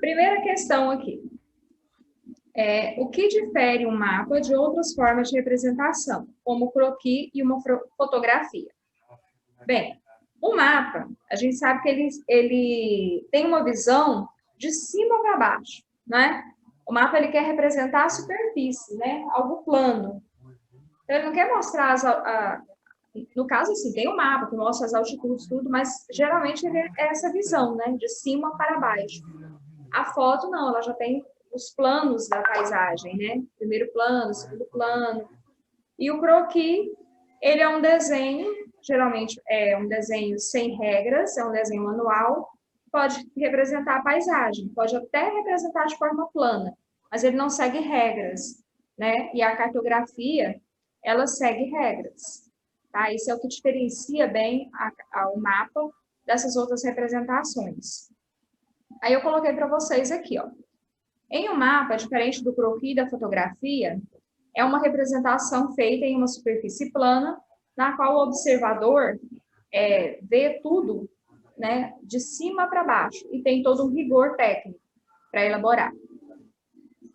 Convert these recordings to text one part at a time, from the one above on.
Primeira questão aqui. O que difere um mapa de outras formas de representação, como o croquis e uma fotografia? Bem, o mapa, a gente sabe que ele tem uma visão de cima para baixo, né? O mapa ele quer representar a superfície, né? Algo plano. Então, ele não quer mostrar no caso, assim, tem um mapa que mostra as altitudes, tudo, mas geralmente ele é essa visão, né? De cima para baixo. A foto, não, ela já tem os planos da paisagem, né? Primeiro plano, segundo plano. E o croquis, ele é um desenho, geralmente é um desenho sem regras, é um desenho manual, pode representar a paisagem, pode até representar de forma plana, mas ele não segue regras, né? E a cartografia, ela segue regras, tá? Isso é o que diferencia bem o mapa dessas outras representações. Aí eu coloquei para vocês aqui, ó. Em um mapa, diferente do croquis e da fotografia, é uma representação feita em uma superfície plana, na qual o observador vê tudo, né, de cima para baixo e tem todo um rigor técnico para elaborar.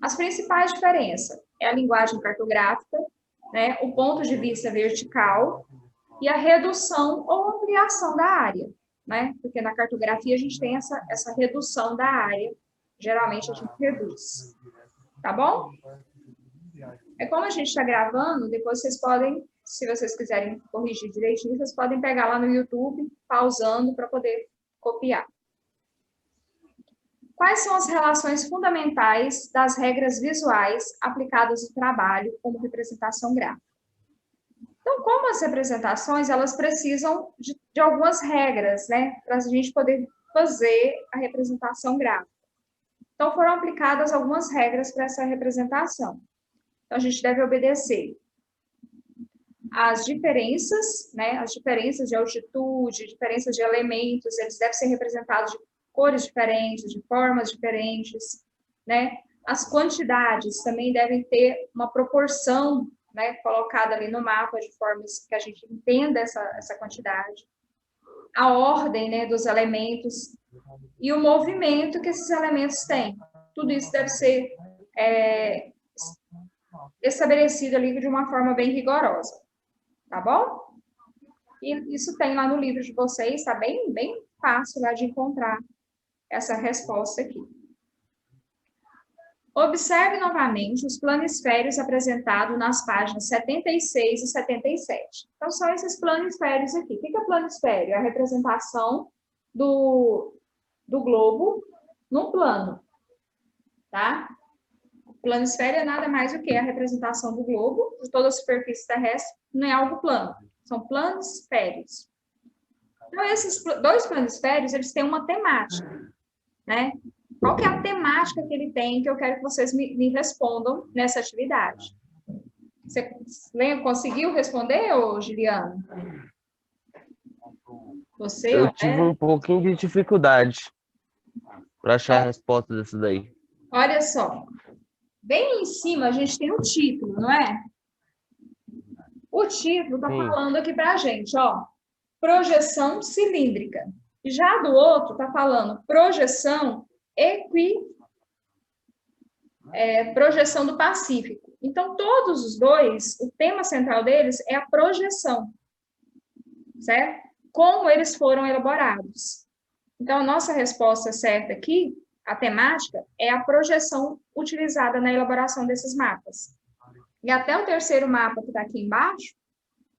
As principais diferenças é a linguagem cartográfica, né, o ponto de vista vertical e a redução ou ampliação da área, né? Porque na cartografia a gente tem essa redução da área, geralmente a gente reduz, tá bom? Como a gente está gravando, depois vocês podem, se vocês quiserem corrigir direitinho, vocês podem pegar lá no YouTube, pausando para poder copiar. Quais são as relações fundamentais das regras visuais aplicadas no trabalho como representação gráfica? Então, como as representações, elas precisam de algumas regras, né, para a gente poder fazer a representação gráfica. Então, foram aplicadas algumas regras para essa representação. Então, a gente deve obedecer as diferenças, né, as diferenças de altitude, diferenças de elementos, eles devem ser representados de cores diferentes, de formas diferentes, né? As quantidades também devem ter uma proporção, né, colocada ali no mapa de formas que a gente entenda essa quantidade. A ordem, né, dos elementos e o movimento que esses elementos têm. Tudo isso deve ser estabelecido ali de uma forma bem rigorosa, tá bom? E isso tem lá no livro de vocês, tá bem fácil lá de encontrar essa resposta aqui. Observe novamente os planisférios apresentados nas páginas 76 e 77. Então, são esses planisférios aqui. O que é planisfério? É a representação do globo num plano, tá? O planisfério é nada mais do que a representação do globo, de toda a superfície terrestre, não é algo plano. São planisférios. Então, esses dois planisférios, eles têm uma temática, né? Qual que é a temática que ele tem, que eu quero que vocês me respondam nessa atividade? Você conseguiu responder, ô Juliano? Você, eu tive um pouquinho de dificuldade para achar a resposta dessa daí. Olha só. Bem em cima a gente tem o título, não é? O título está falando aqui para a gente, ó. Projeção cilíndrica. E já do outro está falando projeção projeção do Pacífico. Então, todos os dois, o tema central deles é a projeção, certo? Como eles foram elaborados. Então, a nossa resposta certa aqui, a temática, é a projeção utilizada na elaboração desses mapas. E até o terceiro mapa que está aqui embaixo,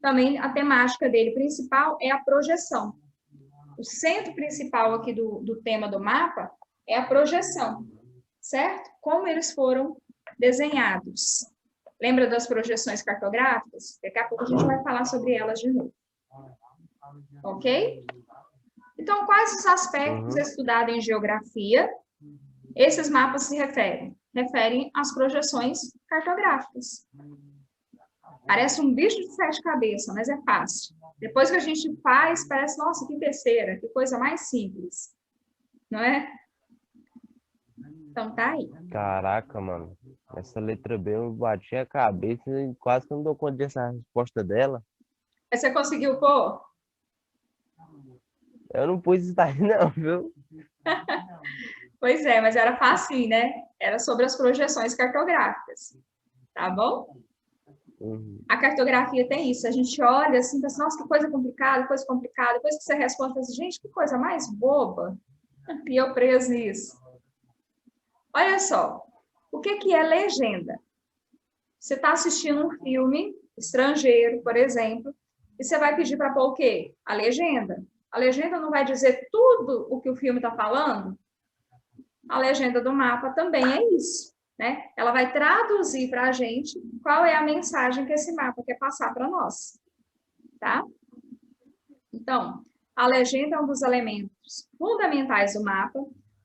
também a temática dele principal é a projeção. O centro principal aqui do tema do mapa é a projeção, certo? Como eles foram desenhados. Lembra das projeções cartográficas? Daqui a pouco a gente vai falar sobre elas de novo. Ok? Então, quais os aspectos estudados em geografia esses mapas se referem? Referem às projeções cartográficas. Parece um bicho de sete cabeças, mas é fácil. Depois que a gente faz, parece, nossa, que besteira, que coisa mais simples. Não é? Então, tá aí. Caraca, mano. Essa letra B eu bati a cabeça e quase que não dou conta dessa resposta dela. Mas você conseguiu pôr? Eu não pus isso aí não, viu? Pois é, mas era fácil, né? Era sobre as projeções cartográficas, tá bom? A cartografia tem isso, a gente olha assim, pensa, nossa, que coisa complicada, depois que você responde, assim, gente, que coisa mais boba, e eu preso nisso. Olha só, o que é legenda? Você está assistindo um filme estrangeiro, por exemplo, e você vai pedir para pôr o quê? A legenda. A legenda não vai dizer tudo o que o filme está falando? A legenda do mapa também é isso, né? Ela vai traduzir para a gente qual é a mensagem que esse mapa quer passar para nós, tá? Então, a legenda é um dos elementos fundamentais do mapa.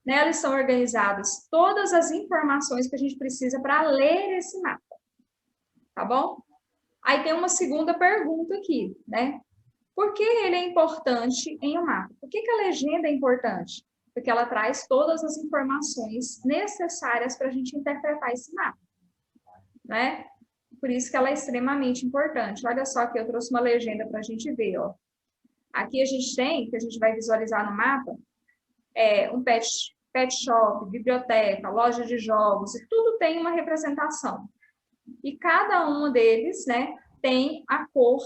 Nela estão organizadas todas as informações que a gente precisa para ler esse mapa, tá bom? Aí tem uma segunda pergunta aqui, né? Por que ele é importante em um mapa? Por que a legenda é importante? Porque ela traz todas as informações necessárias para a gente interpretar esse mapa, né? Por isso que ela é extremamente importante. Olha só que eu trouxe uma legenda para a gente ver, ó. Aqui a gente tem, que a gente vai visualizar no mapa, um pet shop, biblioteca, loja de jogos, e tudo tem uma representação. E cada um deles, né, tem a cor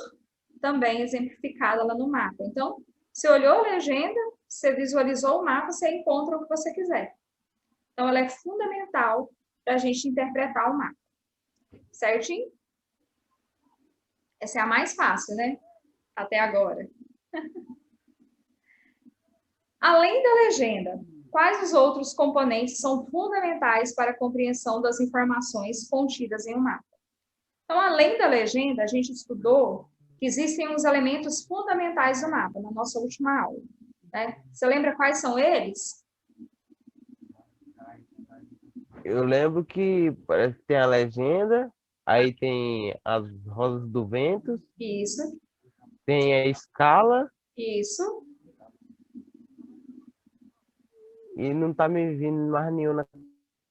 também exemplificada lá no mapa. Então, você olhou a legenda, você visualizou o mapa, você encontra o que você quiser. Então, ela é fundamental para a gente interpretar o mapa. Certinho? Essa é a mais fácil, né? Até agora. Além da legenda, quais os outros componentes são fundamentais para a compreensão das informações contidas em um mapa? Então, além da legenda, a gente estudou que existem os elementos fundamentais do mapa, na nossa última aula, né? Você lembra quais são eles? Eu lembro que parece que tem a legenda, aí tem as rosas do vento, Isso, tem a escala isso. e não tá me vindo mais nenhum na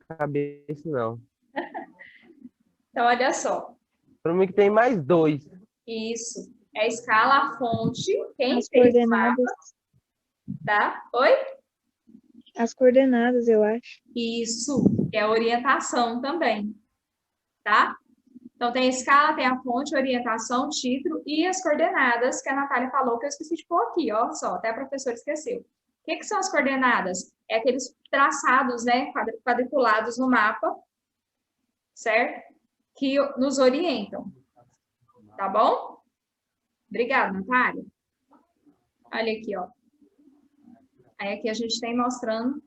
cabeça, não. Então, olha só. Para mim que tem mais dois. Isso. É a escala, a fonte, quem As fez o coordenadas. mapa, tá? Oi? As coordenadas, eu acho. Isso, que é a orientação também, tá? Então, tem a escala, tem a fonte, orientação, título e as coordenadas que a Natália falou, que eu esqueci de pôr aqui, ó, só, até a professora esqueceu. O que são as coordenadas? É aqueles traçados, né, quadriculados no mapa, certo? Que nos orientam, tá bom? Obrigada, Natália. Olha aqui, ó. Aí aqui a gente tem mostrando,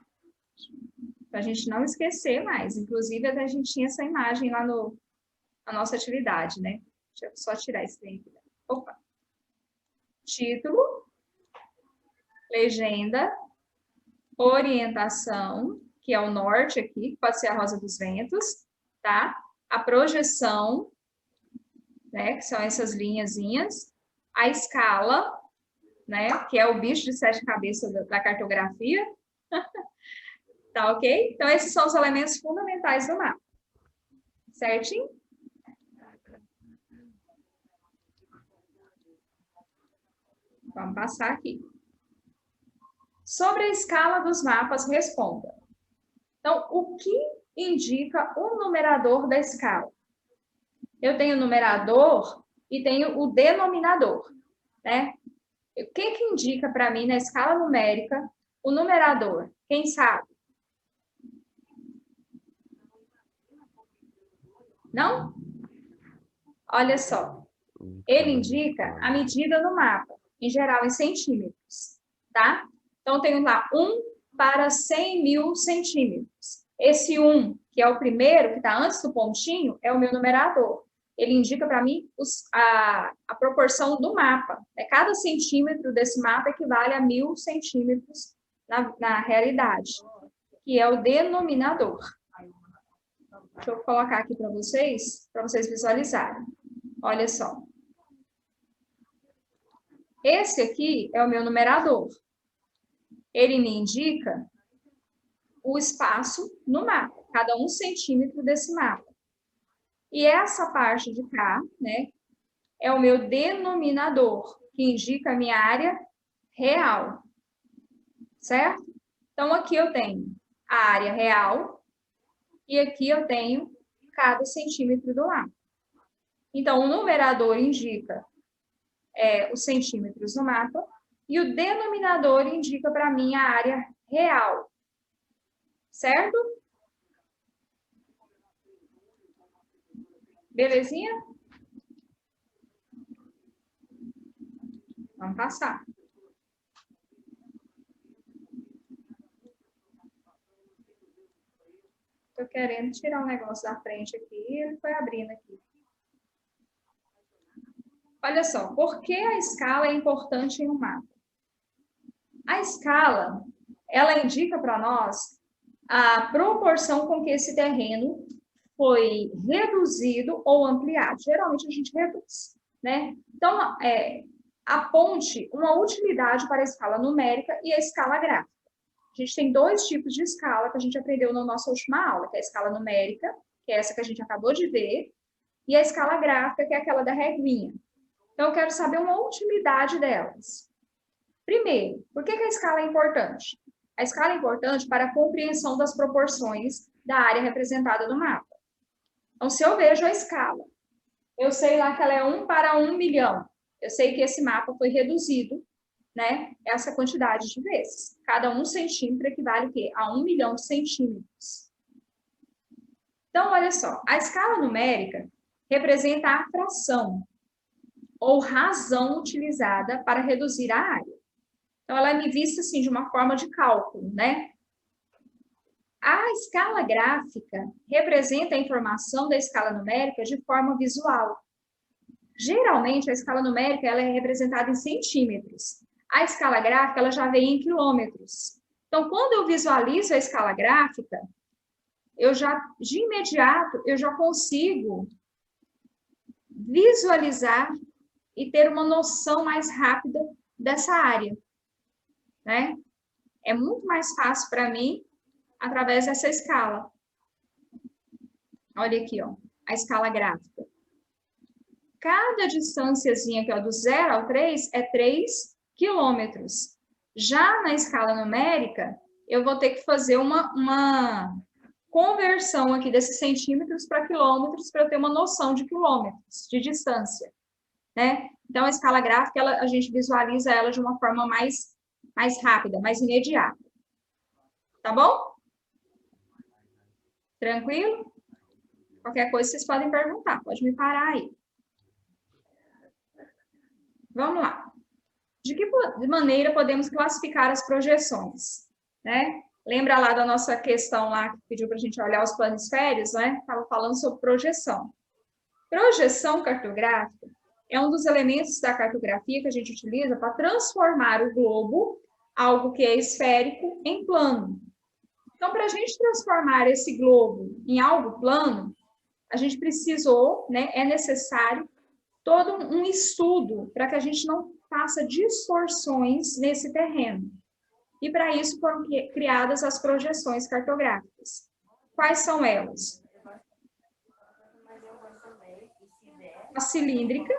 para a gente não esquecer mais. Inclusive, a gente tinha essa imagem lá na nossa atividade, né? Deixa eu só tirar esse link. Opa. Título, legenda, orientação, que é o norte aqui, que pode ser a rosa dos ventos, tá? A projeção, né, que são essas linhazinhas, a escala, né, que é o bicho de 7 cabeças da cartografia, tá ok? Então, esses são os elementos fundamentais do mapa, certinho? Vamos passar aqui. Sobre a escala dos mapas, responda. Então, o que indica o numerador da escala? Eu tenho o numerador e tenho o denominador, né? O que indica para mim na escala numérica o numerador? Quem sabe? Não? Olha só. Ele indica a medida no mapa, em geral em centímetros, tá? Então, tenho lá 1 para 100 mil centímetros. Esse 1, que é o primeiro, que está antes do pontinho, é o meu numerador. Ele indica para mim a proporção do mapa. Cada centímetro desse mapa equivale a 1000 centímetros na realidade, que é o denominador. Deixa eu colocar aqui para vocês visualizarem. Olha só. Esse aqui é o meu numerador. Ele me indica o espaço no mapa, cada 1 centímetro desse mapa. E essa parte de cá, né, é o meu denominador, que indica a minha área real. Certo? Então, aqui eu tenho a área real, e aqui eu tenho cada centímetro do mapa. Então, o numerador indica os centímetros no mapa, e o denominador indica para mim a área real. Certo? Belezinha? Vamos passar. Estou querendo tirar um negócio da frente aqui, ele foi abrindo aqui. Olha só, por que a escala é importante em um mapa? A escala, ela indica para nós a proporção com que esse terreno foi reduzido ou ampliado. Geralmente a gente reduz, né? Então, aponte uma utilidade para a escala numérica e a escala gráfica. A gente tem dois tipos de escala que a gente aprendeu na nossa última aula, que é a escala numérica, que é essa que a gente acabou de ver, e a escala gráfica, que é aquela da reguinha. Então, eu quero saber uma utilidade delas. Primeiro, por que a escala é importante? A escala é importante para a compreensão das proporções da área representada no mapa. Então, se eu vejo a escala, eu sei lá que ela é 1 para 1 milhão. Eu sei que esse mapa foi reduzido, né? Essa quantidade de vezes. Cada 1 centímetro equivale o quê? A 1 milhão de centímetros. Então, olha só. A escala numérica representa a fração ou razão utilizada para reduzir a área. Então, ela é vista assim de uma forma de cálculo, né? A escala gráfica representa a informação da escala numérica de forma visual. Geralmente, a escala numérica ela é representada em centímetros. A escala gráfica ela já vem em quilômetros. Então, quando eu visualizo a escala gráfica, de imediato, eu já consigo visualizar e ter uma noção mais rápida dessa área, né? É muito mais fácil para mim através dessa escala. Olha aqui, ó, a escala gráfica. Cada distânciazinha aqui, ó, do 0 ao 3 é 3 quilômetros. Já na escala numérica, eu vou ter que fazer uma conversão aqui desses centímetros para quilômetros para eu ter uma noção de quilômetros, de distância, né? Então, a escala gráfica, a gente visualiza ela de uma forma mais rápida, mais imediata. Tá bom? Tranquilo? Qualquer coisa vocês podem perguntar, pode me parar aí. Vamos lá. De que maneira podemos classificar as projeções, né? Lembra lá da nossa questão lá que pediu para a gente olhar os planisférios, né? Estava falando sobre projeção. Projeção cartográfica é um dos elementos da cartografia que a gente utiliza para transformar o globo, algo que é esférico, em plano. Então, para a gente transformar esse globo em algo plano, a gente precisou, né? É necessário todo um estudo para que a gente não faça distorções nesse terreno. E para isso foram criadas as projeções cartográficas. Quais são elas? A cilíndrica,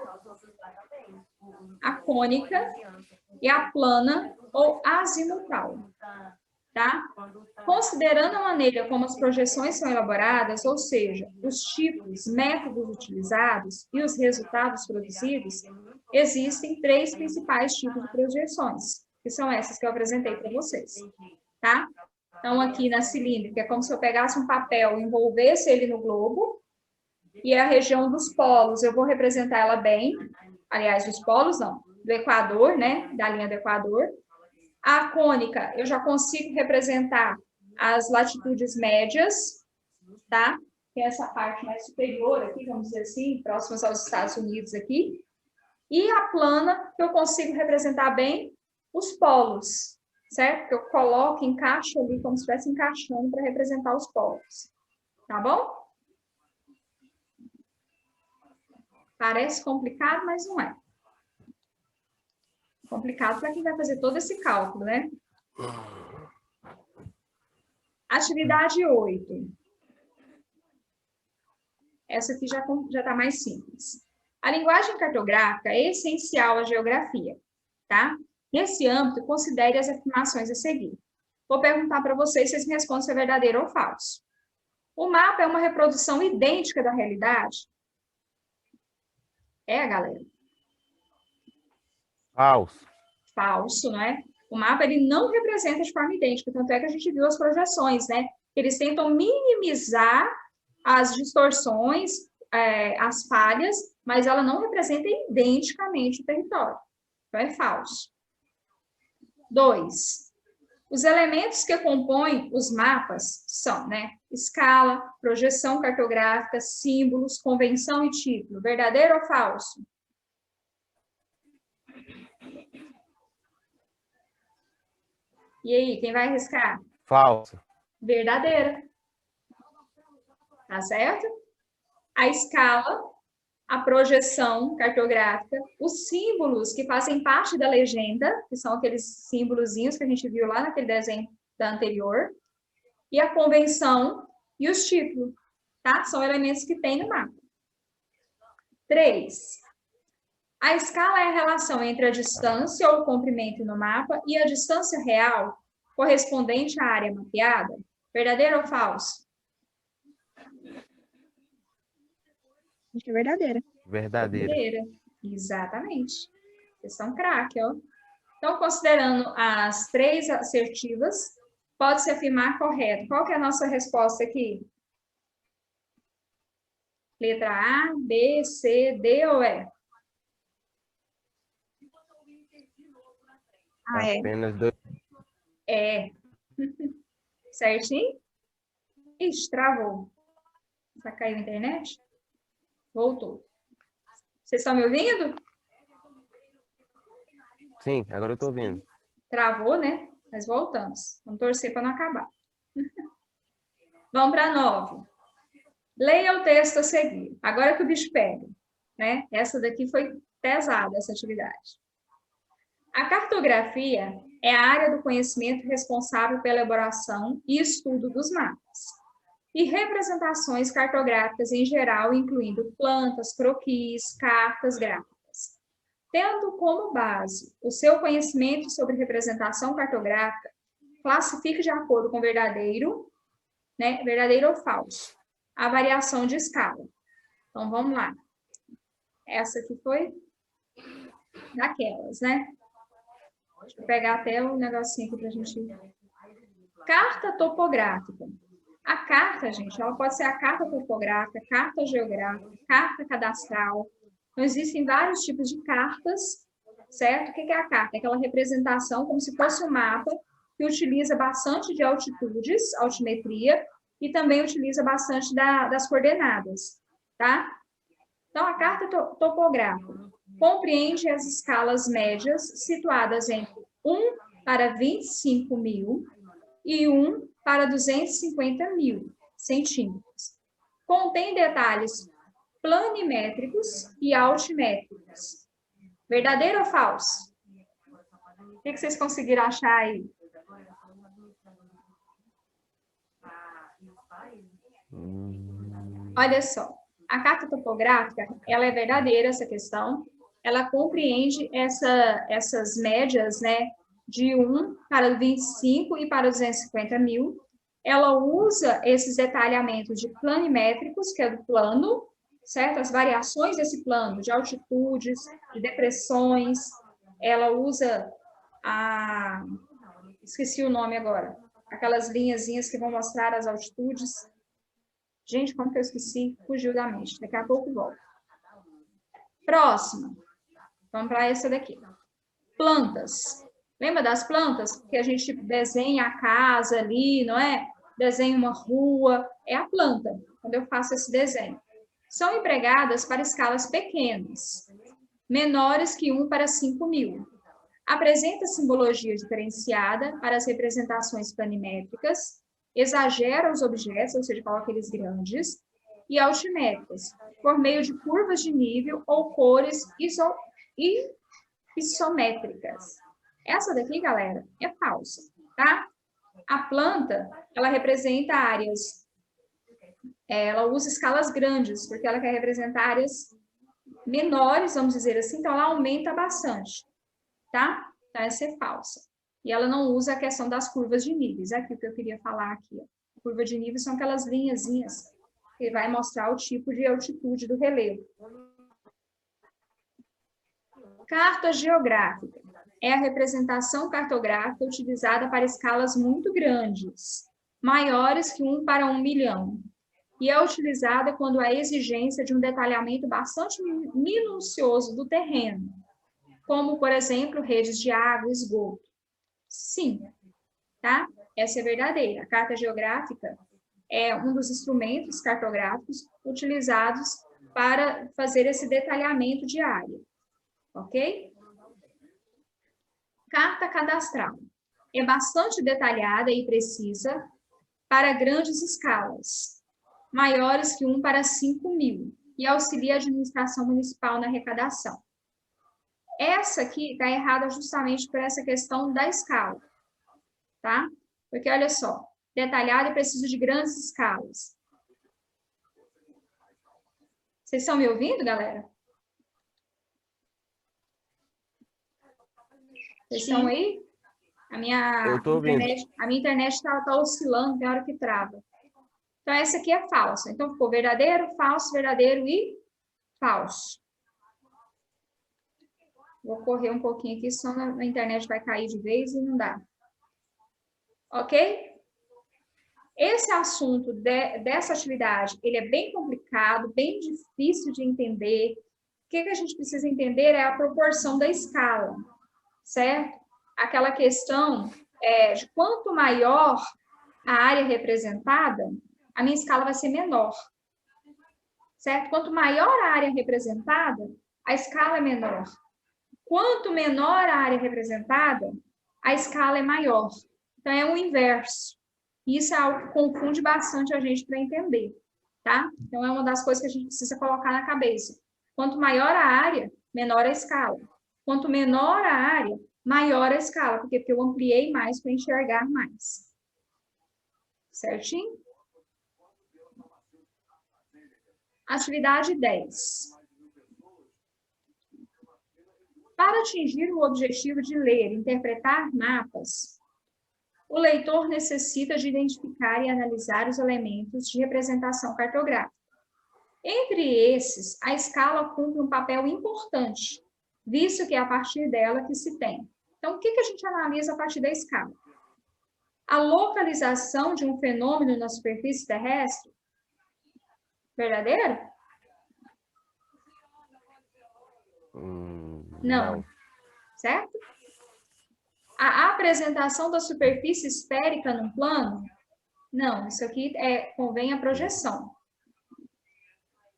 a cônica e a plana ou azimutal. Tá? Considerando a maneira como as projeções são elaboradas, ou seja, os tipos, métodos utilizados e os resultados produzidos, existem 3 principais tipos de projeções, que são essas que eu apresentei para vocês, tá? Então, aqui na cilíndrica, é como se eu pegasse um papel e envolvesse ele no globo, e a região dos polos, eu vou representar ela bem, aliás, dos polos não, do Equador, né, da linha do Equador. A cônica, eu já consigo representar as latitudes médias, tá? Que é essa parte mais superior aqui, vamos dizer assim, próximas aos Estados Unidos aqui. E a plana, que eu consigo representar bem os polos, certo? Que eu coloco, encaixo ali, como se estivesse encaixando para representar os polos. Tá bom? Parece complicado, mas não é. Complicado para quem vai fazer todo esse cálculo, né? Atividade 8. Essa aqui já está mais simples. A linguagem cartográfica é essencial à geografia, tá? Nesse âmbito, considere as afirmações a seguir. Vou perguntar para vocês, vocês me respondem se é verdadeiro ou falso. O mapa é uma reprodução idêntica da realidade? É, galera? Falso. Falso, não é? O mapa, ele não representa de forma idêntica, tanto é que a gente viu as projeções, né? Eles tentam minimizar as distorções, as falhas, mas ela não representa identicamente o território. Então, é falso. 2. Os elementos que compõem os mapas são, né? Escala, projeção cartográfica, símbolos, convenção e título. Verdadeiro ou falso? E aí, quem vai arriscar? Falso. Verdadeira. Tá certo? A escala, a projeção cartográfica, os símbolos que fazem parte da legenda, que são aqueles símbolozinhos que a gente viu lá naquele desenho da anterior, e a convenção e os títulos, tá? São elementos que tem no mapa. 3. A escala é a relação entre a distância ou o comprimento no mapa e a distância real correspondente à área mapeada. Verdadeiro ou falso? Acho que é verdadeira. Verdadeira. Exatamente. Vocês são craque, ó. Então, considerando as 3 assertivas, pode-se afirmar correto. Qual que é a nossa resposta aqui? Letra A, B, C, D ou E? É. Apenas 2. É. Certinho? Ixi, travou. Já caiu a internet? Voltou. Vocês estão me ouvindo? Sim, agora eu tô ouvindo. Travou, né? Mas voltamos. Vamos torcer para não acabar. Vamos para 9. Leia o texto a seguir. Agora que o bicho pega, né? Essa daqui foi pesada, essa atividade. A cartografia é a área do conhecimento responsável pela elaboração e estudo dos mapas e representações cartográficas em geral, incluindo plantas, croquis, cartas gráficas. Tendo como base o seu conhecimento sobre representação cartográfica, classifique de acordo com verdadeiro, né, verdadeiro ou falso, a variação de escala. Então, vamos lá. Essa aqui foi daquelas, né? Deixa eu pegar até o negocinho aqui para a gente ver. Carta topográfica. A carta, gente, ela pode ser a carta topográfica, carta geográfica, carta cadastral. Então, existem vários tipos de cartas, certo? O que é a carta? É aquela representação como se fosse um mapa que utiliza bastante de altitudes, altimetria, e também utiliza bastante das coordenadas, tá? Então, a carta topográfica compreende as escalas médias situadas entre 1 para 25 mil e 1 para 250 mil centímetros. Contém detalhes planimétricos e altimétricos. Verdadeiro ou falso? O que vocês conseguiram achar aí? Olha só, a carta topográfica, ela é verdadeira, essa questão. Ela compreende essas médias, né, de 1 para 25 e para 250 mil. Ela usa esses detalhamentos de planimétricos, que é do plano, certo? As variações desse plano, de altitudes, de depressões. Ela usa esqueci o nome agora. Aquelas linhazinhas que vão mostrar as altitudes. Gente, como que eu esqueci? Fugiu da mente. Daqui a pouco volto. Próximo. Vamos para essa daqui. Plantas. Lembra das plantas? Que a gente desenha a casa ali, não é? Desenha uma rua. É a planta, quando eu faço esse desenho. São empregadas para escalas pequenas, menores que 1 para 5 mil. Apresenta simbologia diferenciada para as representações planimétricas, exagera os objetos, ou seja, coloca eles grandes, e altimétricas, por meio de curvas de nível ou cores isométricas. Essa daqui, galera, é falsa, tá? A planta, ela representa áreas, ela usa escalas grandes, porque ela quer representar áreas menores, vamos dizer assim, então ela aumenta bastante, tá? Então, essa é falsa. E ela não usa a questão das curvas de níveis. É aqui o que eu queria falar aqui. Ó. Curva de níveis são aquelas linhazinhas que vai mostrar o tipo de altitude do relevo. Carta geográfica. É a representação cartográfica utilizada para escalas muito grandes, maiores que 1 para 1 milhão. E é utilizada quando há exigência de um detalhamento bastante minucioso do terreno, como, por exemplo, redes de água e esgoto. Sim, tá? Essa é verdadeira. A carta geográfica é um dos instrumentos cartográficos utilizados para fazer esse detalhamento de área, ok? Carta cadastral. É bastante detalhada e precisa para grandes escalas, maiores que 1 para 5 mil, e auxilia a administração municipal na arrecadação. Essa aqui está errada justamente por essa questão da escala, tá? Porque, olha só, detalhado e preciso de grandes escalas. Vocês estão me ouvindo, galera? Vocês estão aí? A minha internet está oscilando, tem hora que trava. Então, essa aqui é falsa. Então, ficou verdadeiro, falso, verdadeiro e falso. Vou correr um pouquinho aqui, senão a internet vai cair de vez e não dá. Ok? Esse assunto dessa atividade, ele é bem complicado, bem difícil de entender. O que a gente precisa entender é a proporção da escala, certo? Aquela questão de quanto maior a área representada, a minha escala vai ser menor, certo? Quanto maior a área representada, a escala é menor. Quanto menor a área representada, a escala é maior. Então, é o inverso. Isso é algo que confunde bastante a gente para entender, tá? Então, é uma das coisas que a gente precisa colocar na cabeça. Quanto maior a área, menor a escala. Quanto menor a área, maior a escala, porque eu ampliei mais para enxergar mais. Certinho? Atividade 10. Para atingir o objetivo de ler e interpretar mapas, o leitor necessita de identificar e analisar os elementos de representação cartográfica. Entre esses, a escala cumpre um papel importante, visto que é a partir dela que se tem. Então, o que a gente analisa a partir da escala? A localização de um fenômeno na superfície terrestre? Verdadeiro? Não. Certo? A apresentação da superfície esférica num plano? Não, isso aqui convém a projeção.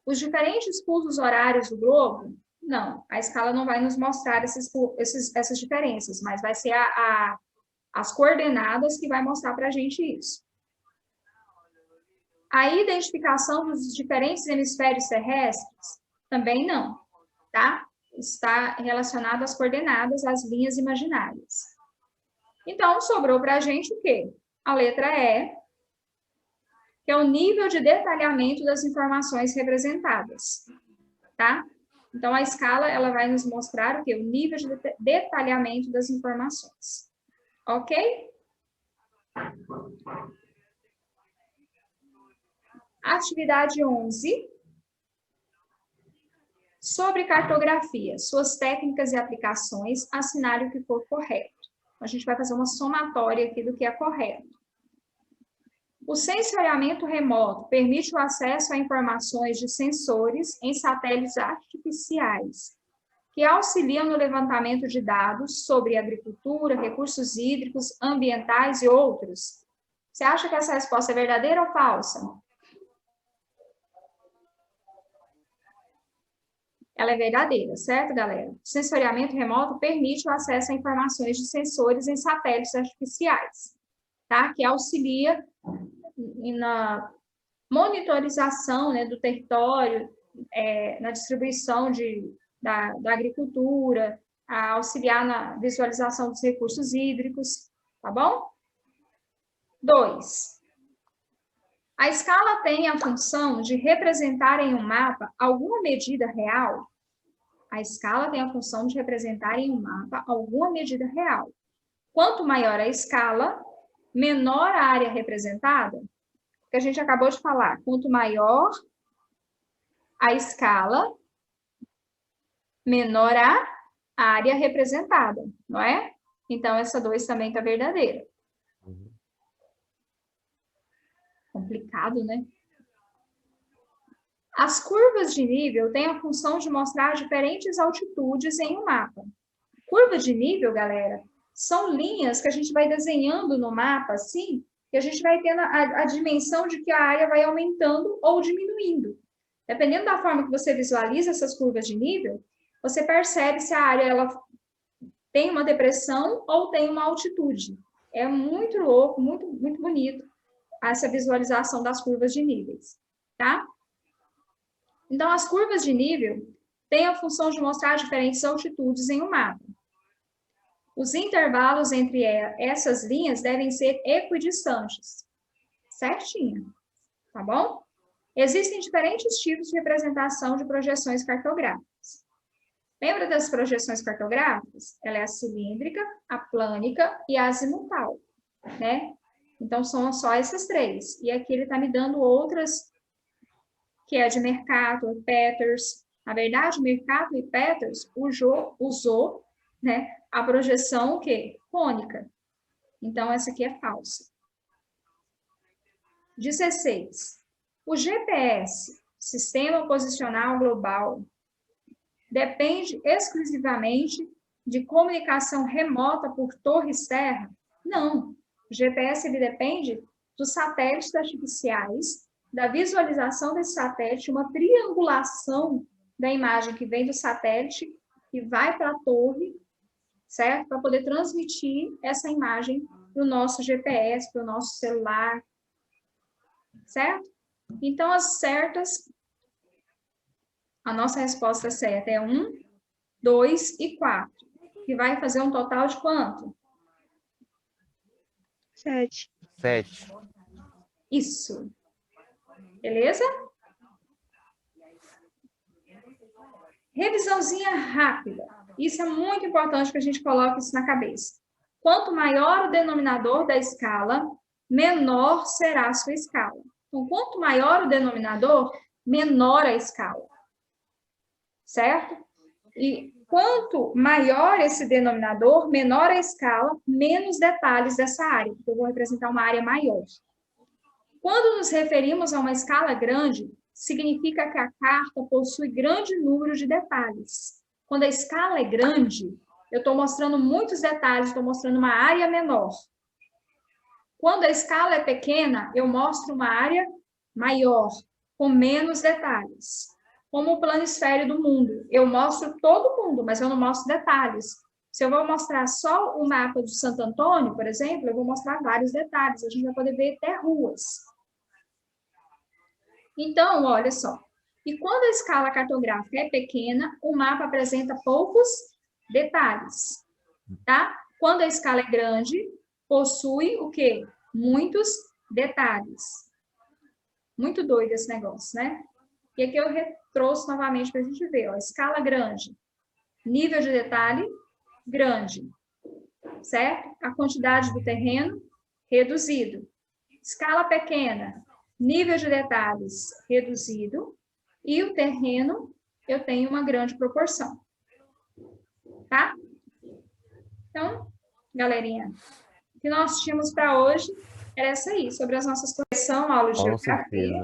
Os diferentes fusos horários do globo? Não, a escala não vai nos mostrar essas diferenças, mas vai ser as coordenadas que vai mostrar para a gente isso. A identificação dos diferentes hemisférios terrestres? Também não, tá? Está relacionado às coordenadas, às linhas imaginárias. Então, sobrou para a gente o quê? A letra E, que é o nível de detalhamento das informações representadas, tá? Então, a escala, ela vai nos mostrar o quê? O nível de detalhamento das informações. Ok? Atividade 11. Sobre cartografia, suas técnicas e aplicações, assinale o que for correto. A gente vai fazer uma somatória aqui do que é correto. O sensoriamento remoto permite o acesso a informações de sensores em satélites artificiais, que auxiliam no levantamento de dados sobre agricultura, recursos hídricos, ambientais e outros. Você acha que essa resposta é verdadeira ou falsa? Ela é verdadeira, certo, galera? O sensoriamento remoto permite o acesso a informações de sensores em satélites artificiais, tá? Que auxilia na monitorização, né, do território, na distribuição da agricultura, a auxiliar na visualização dos recursos hídricos, tá bom? 2. A escala tem a função de representar em um mapa alguma medida real? A escala tem a função de representar em um mapa alguma medida real. Quanto maior a escala, menor a área representada. Que a gente acabou de falar. Quanto maior a escala, menor a área representada, não é? Então, essa 2 também está verdadeira. Complicado, né? As curvas de nível têm a função de mostrar diferentes altitudes em um mapa. Curva de nível, galera, são linhas que a gente vai desenhando no mapa, assim, e a gente vai tendo a dimensão de que a área vai aumentando ou diminuindo. Dependendo da forma que você visualiza essas curvas de nível, você percebe se a área ela tem uma depressão ou tem uma altitude. É muito louco, muito, muito bonito essa visualização das curvas de níveis, tá? Então, as curvas de nível têm a função de mostrar diferentes altitudes em um mapa. Os intervalos entre essas linhas devem ser equidistantes. Certinho, tá bom? Existem diferentes tipos de representação de projeções cartográficas. Lembra das projeções cartográficas? Ela é a cilíndrica, a plânica e a azimutal, né? Então, são só essas 3. E aqui ele está me dando outras, que é a de Mercator, Peters. Na verdade, Mercator e Peters usou, né, a projeção o quê? Cônica. Então, essa aqui é falsa. 16. O GPS, Sistema Posicional Global, depende exclusivamente de comunicação remota por torres-terra? Não. O GPS ele depende dos satélites artificiais, da visualização desse satélite, uma triangulação da imagem que vem do satélite e vai para a torre, certo? Para poder transmitir essa imagem para o nosso GPS, para o nosso celular, certo? Então, as certas, a nossa resposta certa é 1, 2 e 4, que vai fazer um total de quanto? 7. 7. Isso. Beleza? Revisãozinha rápida. Isso é muito importante que a gente coloque isso na cabeça. Quanto maior o denominador da escala, menor será a sua escala. Então, quanto maior o denominador, menor a escala. Certo? E quanto maior esse denominador, menor a escala, menos detalhes dessa área, porque eu vou representar uma área maior. Quando nos referimos a uma escala grande, significa que a carta possui grande número de detalhes. Quando a escala é grande, eu estou mostrando muitos detalhes, estou mostrando uma área menor. Quando a escala é pequena, eu mostro uma área maior, com menos detalhes. Como o planisfério do mundo. Eu mostro todo o mundo, mas eu não mostro detalhes. Se eu vou mostrar só o mapa de Santo Antônio, por exemplo, eu vou mostrar vários detalhes. A gente vai poder ver até ruas. Então, olha só. E quando a escala cartográfica é pequena, o mapa apresenta poucos detalhes. Tá? Quando a escala é grande, possui o quê? Muitos detalhes. Muito doido esse negócio, né? E aqui eu trouxe novamente para a gente ver, ó, escala grande, nível de detalhe grande, certo? A quantidade do terreno reduzido. Escala pequena, nível de detalhes reduzido e o terreno eu tenho uma grande proporção, tá? Então, galerinha, o que nós tínhamos para hoje era essa aí, sobre as nossas correções, aula de geografia.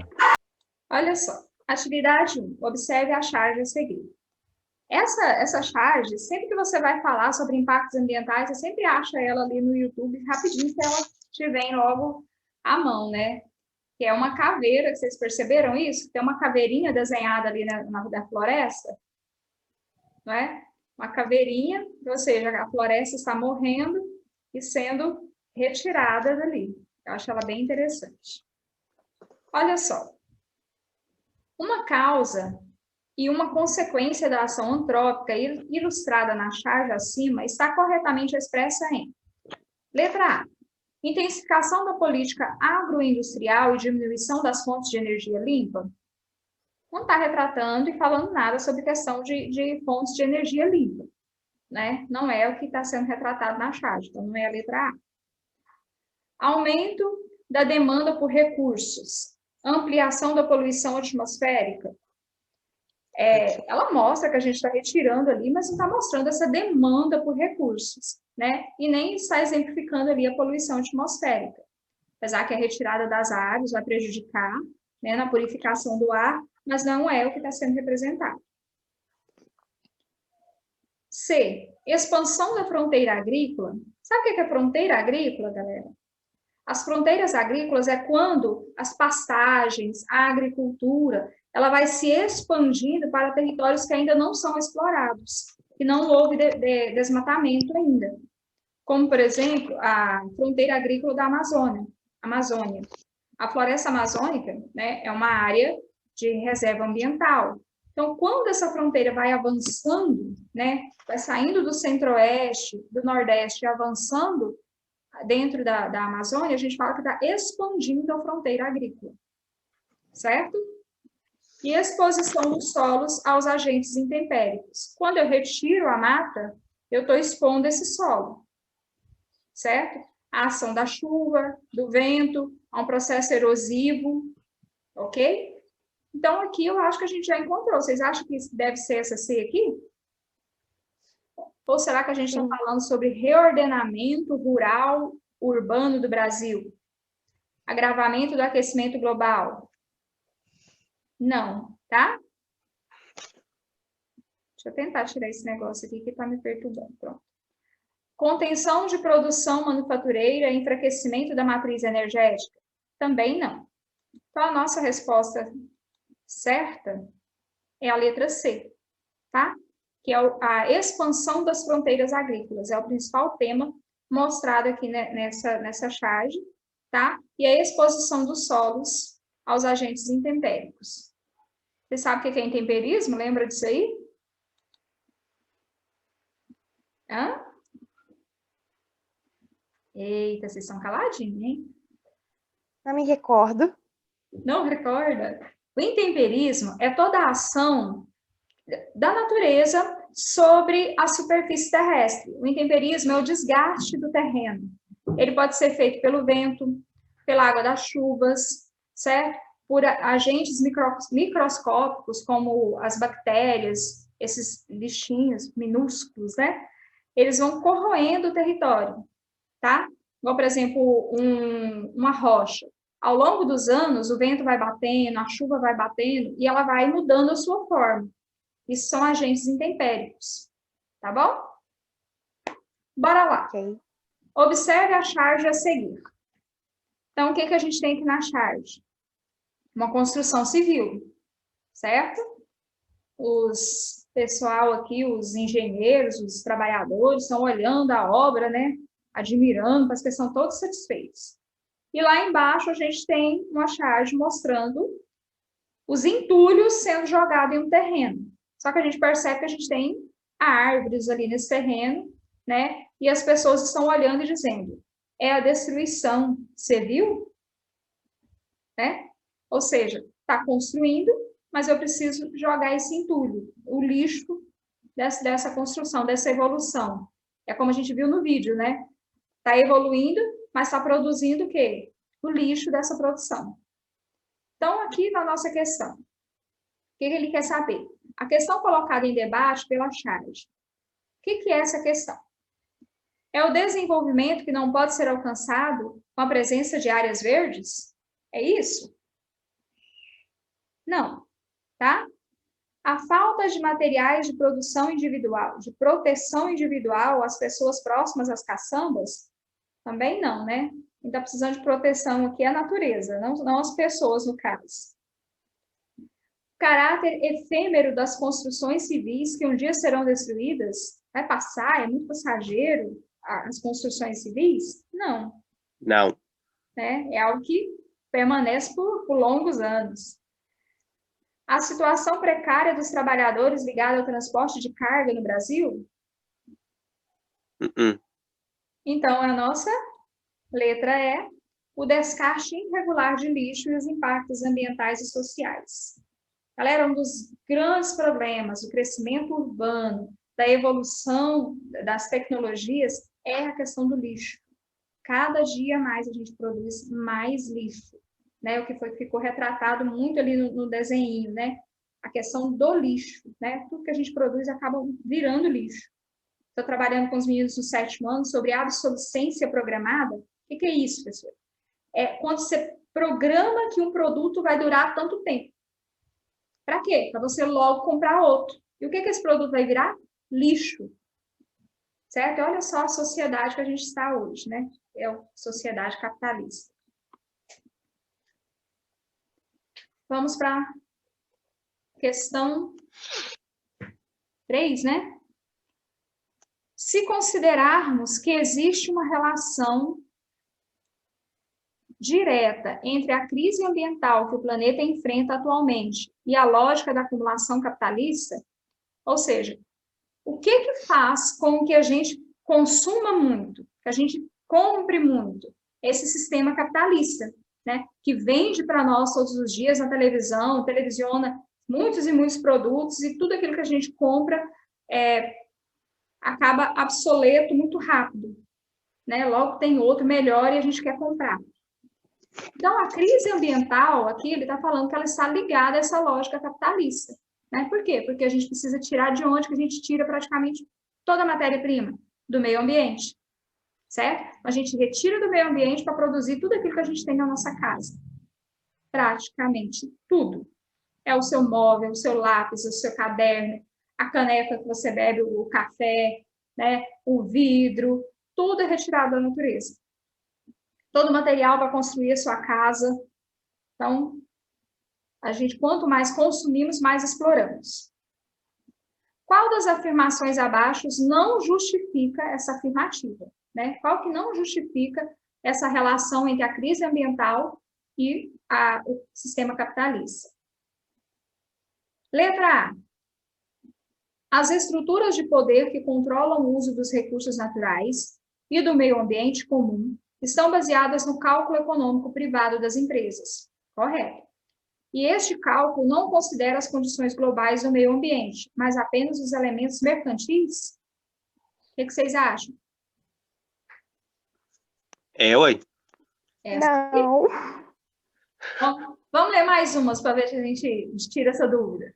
Olha só. Atividade 1. Observe a charge a seguir. Essa charge, sempre que você vai falar sobre impactos ambientais, você sempre acha ela ali no YouTube, rapidinho, que ela te vem logo à mão, né? Que é uma caveira, vocês perceberam isso? Tem uma caveirinha desenhada ali na floresta, não é? Uma caveirinha, ou seja, a floresta está morrendo e sendo retirada dali. Eu acho ela bem interessante. Olha só. Uma causa e uma consequência da ação antrópica ilustrada na charge acima está corretamente expressa em letra A. Intensificação da política agroindustrial e diminuição das fontes de energia limpa. Não está retratando e falando nada sobre questão de fontes de energia limpa. né? Não é o que está sendo retratado na charge, então não é a letra A. Aumento da demanda por recursos, ampliação da poluição atmosférica. Ela mostra que a gente está retirando ali, mas não está mostrando essa demanda por recursos, né? E nem está exemplificando ali a poluição atmosférica. Apesar que a retirada das árvores vai prejudicar, né, na purificação do ar, mas não é o que está sendo representado. C. Expansão da fronteira agrícola. Sabe o que é fronteira agrícola, galera? As fronteiras agrícolas é quando as pastagens, a agricultura, ela vai se expandindo para territórios que ainda não são explorados, que não houve desmatamento ainda. Como, por exemplo, a fronteira agrícola da Amazônia. A floresta amazônica, né, é uma área de reserva ambiental. Então, quando essa fronteira vai avançando, né, vai saindo do centro-oeste, do nordeste, avançando dentro da Amazônia, a gente fala que está expandindo a fronteira agrícola, certo? E exposição dos solos aos agentes intempéricos. Quando eu retiro a mata, eu estou expondo esse solo, certo? A ação da chuva, do vento, a um processo erosivo, ok? Então, aqui eu acho que a gente já encontrou. Vocês acham que deve ser essa C aqui? Ou será que a gente está falando sobre reordenamento rural urbano do Brasil? Agravamento do aquecimento global? Não, tá? Deixa eu tentar tirar esse negócio aqui que está me perturbando. Pronto. Contenção de produção manufatureira e enfraquecimento da matriz energética? Também não. Então, a nossa resposta certa é a letra C, tá? Que é a expansão das fronteiras agrícolas. É o principal tema mostrado aqui nessa charge, tá? E a exposição dos solos aos agentes intempéricos. Você sabe o que é intemperismo? Lembra disso aí? Hã? Eita, vocês estão caladinhos, hein? Não me recordo. Não recorda? O intemperismo é toda a ação da natureza sobre a superfície terrestre. O intemperismo é o desgaste do terreno. Ele pode ser feito pelo vento, pela água das chuvas, certo? Por agentes microscópicos, como as bactérias, esses bichinhos minúsculos, né? Eles vão corroendo o território, tá? Igual, por exemplo, uma rocha. Ao longo dos anos, o vento vai batendo, a chuva vai batendo, e ela vai mudando a sua forma. Isso são agentes intempéricos, tá bom? Bora lá. Ok. Observe a charge a seguir. Então, o que a gente tem aqui na charge? Uma construção civil, certo? Os pessoal aqui, os engenheiros, os trabalhadores, estão olhando a obra, né? Admirando, parece que estão todos satisfeitos. E lá embaixo a gente tem uma charge mostrando os entulhos sendo jogados em um terreno. Só que a gente percebe que a gente tem árvores ali nesse terreno, né? E as pessoas estão olhando e dizendo, é a destruição, você viu? Né? Ou seja, está construindo, mas eu preciso jogar esse entulho, o lixo dessa construção, dessa evolução. É como a gente viu no vídeo, né? Está evoluindo, mas está produzindo o quê? O lixo dessa produção. Então, aqui na nossa questão, o que ele quer saber? A questão colocada em debate pela charge. O que é essa questão? É o desenvolvimento que não pode ser alcançado com a presença de áreas verdes? É isso? Não, tá? A falta de materiais de produção individual, de proteção individual às pessoas próximas às caçambas? Também não, né? Quem está precisando de proteção aqui é a natureza, não as pessoas, no caso. O caráter efêmero das construções civis que um dia serão destruídas, vai passar, é muito passageiro, as construções civis? Não. Não. Né? É algo que permanece por longos anos. A situação precária dos trabalhadores ligada ao transporte de carga no Brasil? Então, a nossa letra é o descarte irregular de lixo e os impactos ambientais e sociais. Galera, um dos grandes problemas do crescimento urbano, da evolução das tecnologias é a questão do lixo. Cada dia mais a gente produz mais lixo, né? O que ficou retratado muito ali no desenho, né? A questão do lixo, né? Tudo que a gente produz acaba virando lixo. Estou trabalhando com os meninos do 7º ano sobre obsolescência programada. O que é isso, pessoal? É quando você programa que um produto vai durar tanto tempo. Para quê? Para você logo comprar outro. E o que esse produto vai virar? Lixo. Certo? E olha só a sociedade que a gente está hoje, né? É a sociedade capitalista. Vamos para a questão 3, né? Se considerarmos que existe uma relação direta entre a crise ambiental que o planeta enfrenta atualmente e a lógica da acumulação capitalista, ou seja, o que faz com que a gente consuma muito, que a gente compre muito? Esse sistema capitalista, né? Que vende para nós todos os dias na televisão, televisiona muitos e muitos produtos e tudo aquilo que a gente compra acaba obsoleto muito rápido, né? Logo tem outro melhor e a gente quer comprar. Então, a crise ambiental, aqui, ele está falando que ela está ligada a essa lógica capitalista. Né? Por quê? Porque a gente precisa tirar de onde que a gente tira praticamente toda a matéria-prima? Do meio ambiente. Certo? A gente retira do meio ambiente para produzir tudo aquilo que a gente tem na nossa casa. Praticamente tudo. É o seu móvel, o seu lápis, o seu caderno, a caneca que você bebe o café, né? O vidro, tudo é retirado da natureza. Todo material para construir a sua casa. Então, a gente, quanto mais consumimos, mais exploramos. Qual das afirmações abaixo não justifica essa afirmativa? Né? Qual que não justifica essa relação entre a crise ambiental e o sistema capitalista? Letra A. As estruturas de poder que controlam o uso dos recursos naturais e do meio ambiente comum estão baseadas no cálculo econômico privado das empresas. Correto. E este cálculo não considera as condições globais do meio ambiente, mas apenas os elementos mercantis? O que vocês acham? Ué. Não. Bom, vamos ler mais umas para ver se a gente tira essa dúvida.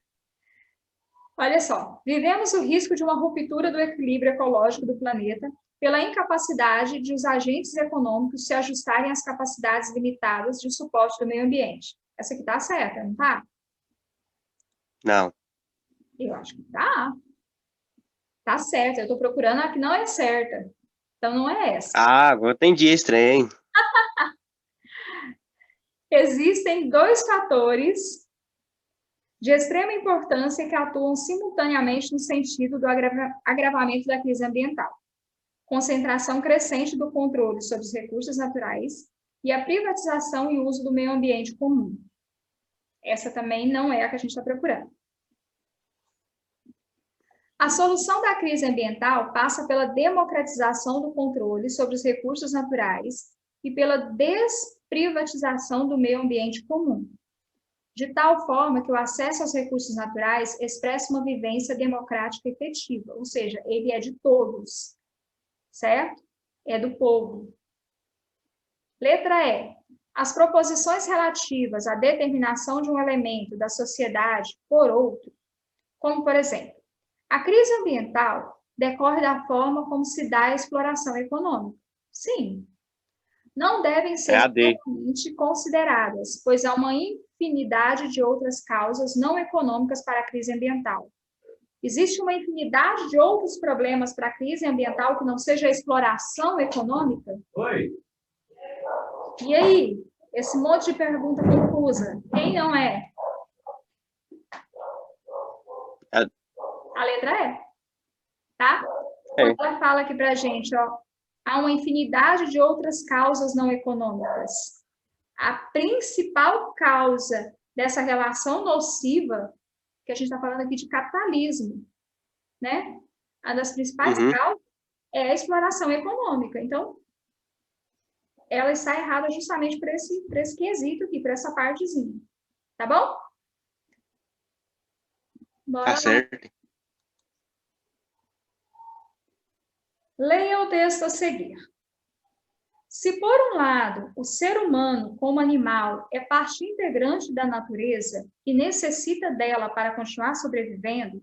Olha só, vivemos o risco de uma ruptura do equilíbrio ecológico do planeta pela incapacidade de os agentes econômicos se ajustarem às capacidades limitadas de suporte do meio ambiente. Essa aqui está certa, não está? Não. Eu acho que está. Está certa. Eu estou procurando a que não é certa. Então, não é essa. Ah, agora entendi esse trem. Existem dois fatores de extrema importância que atuam simultaneamente no sentido do agravamento da crise ambiental. Concentração crescente do controle sobre os recursos naturais e a privatização e uso do meio ambiente comum. Essa também não é a que a gente está procurando. A solução da crise ambiental passa pela democratização do controle sobre os recursos naturais e pela desprivatização do meio ambiente comum, de tal forma que o acesso aos recursos naturais expressa uma vivência democrática efetiva, ou seja, ele é de todos, certo? É do povo. Letra E. As proposições relativas à determinação de um elemento da sociedade por outro, como, por exemplo, a crise ambiental decorre da forma como se dá a exploração econômica. Sim. Não devem ser totalmente consideradas, pois há uma infinidade de outras causas não econômicas para a crise ambiental. Existe uma infinidade de outros problemas para a crise ambiental que não seja a exploração econômica? Oi. E aí, esse monte de pergunta confusa, quem não é? A letra E, tá? Quando ela fala aqui para a gente, ó, há uma infinidade de outras causas não econômicas. A principal causa dessa relação nociva, que a gente está falando aqui de capitalismo, né? A das principais causas é a exploração econômica. Então, ela está errada justamente por esse quesito aqui, por essa partezinha. Tá bom? Bora Tá certo. Leia o texto a seguir. Se, por um lado, o ser humano, como animal, é parte integrante da natureza e necessita dela para continuar sobrevivendo,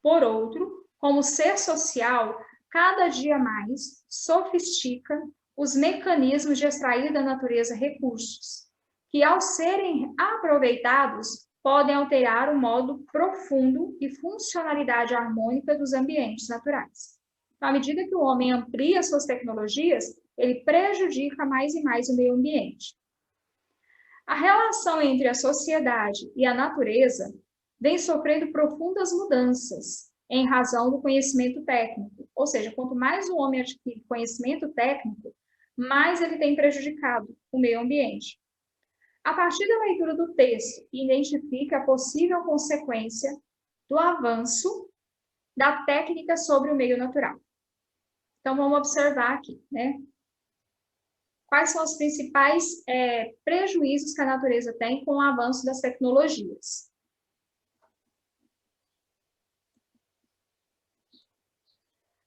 por outro, como ser social, cada dia mais sofistica os mecanismos de extrair da natureza recursos, que, ao serem aproveitados, podem alterar o modo profundo e funcionalidade harmônica dos ambientes naturais. À medida que o homem amplia suas tecnologias, ele prejudica mais e mais o meio ambiente. A relação entre a sociedade e a natureza vem sofrendo profundas mudanças em razão do conhecimento técnico. Ou seja, quanto mais o homem adquire conhecimento técnico, mais ele tem prejudicado o meio ambiente. A partir da leitura do texto, identifica a possível consequência do avanço da técnica sobre o meio natural. Então, vamos observar aqui, né? Quais são os principais prejuízos que a natureza tem com o avanço das tecnologias?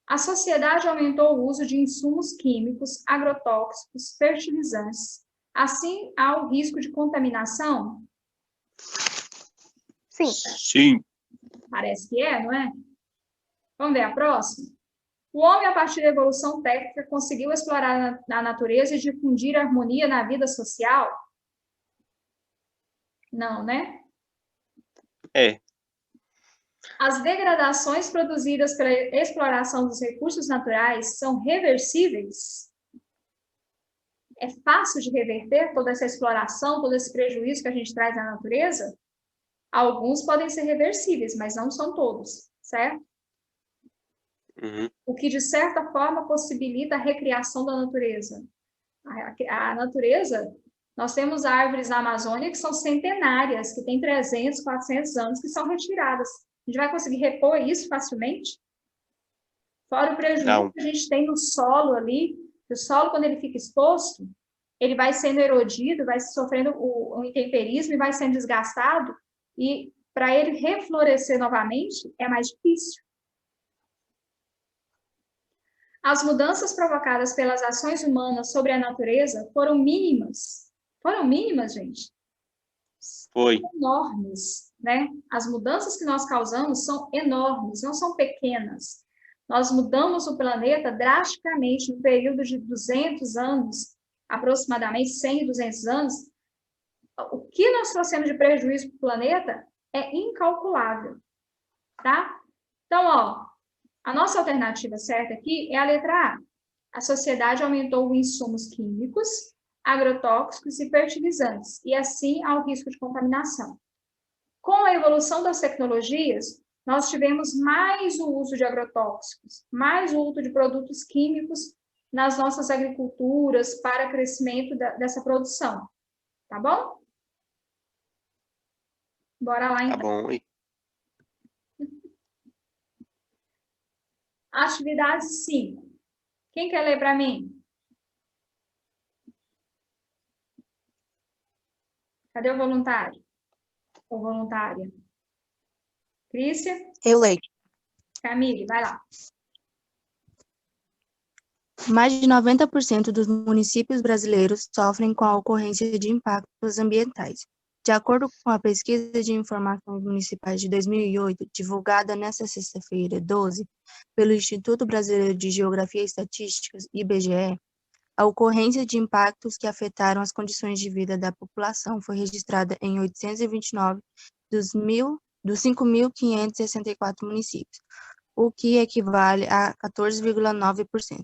A sociedade aumentou o uso de insumos químicos, agrotóxicos, fertilizantes. Assim, há o risco de contaminação? Sim. Sim. Parece que é, não é? Vamos ver a próxima? O homem, a partir da evolução técnica, conseguiu explorar a natureza e difundir a harmonia na vida social? Não, né? É. As degradações produzidas pela exploração dos recursos naturais são reversíveis? É fácil de reverter toda essa exploração, todo esse prejuízo que a gente traz na natureza? Alguns podem ser reversíveis, mas não são todos, certo? Uhum. O que, de certa forma, possibilita a recriação da natureza. A natureza, nós temos árvores na Amazônia que são centenárias, que têm 300, 400 anos, que são retiradas. A gente vai conseguir repor isso facilmente? Fora o prejuízo que a gente tem no solo ali, o solo, quando ele fica exposto, ele vai sendo erodido, vai sofrendo o intemperismo e vai sendo desgastado, e para ele reflorescer novamente, é mais difícil. As mudanças provocadas pelas ações humanas sobre a natureza foram mínimas. Foram mínimas, gente? Foi. Enormes, né? As mudanças que nós causamos são enormes, não são pequenas. Nós mudamos o planeta drasticamente no período de 200 anos, aproximadamente 100 e 200 anos. O que nós trouxemos de prejuízo para o planeta é incalculável, tá? Então, ó, a nossa alternativa certa aqui é a letra A. A sociedade aumentou os insumos químicos, agrotóxicos e fertilizantes, e assim há o risco de contaminação. Com a evolução das tecnologias, nós tivemos mais o uso de agrotóxicos, mais o uso de produtos químicos nas nossas agriculturas para crescimento dessa produção. Tá bom? Bora lá, então. Tá bom. Atividade 5. Quem quer ler para mim? Cadê o voluntário? Ou voluntária? Crícia? Eu leio. Camille, vai lá. Mais de 90% dos municípios brasileiros sofrem com a ocorrência de impactos ambientais. De acordo com a pesquisa de informações municipais de 2008, divulgada nesta sexta-feira, 12, pelo Instituto Brasileiro de Geografia e Estatística, IBGE, a ocorrência de impactos que afetaram as condições de vida da população foi registrada em 829 dos 5.564 municípios, o que equivale a 14,9%.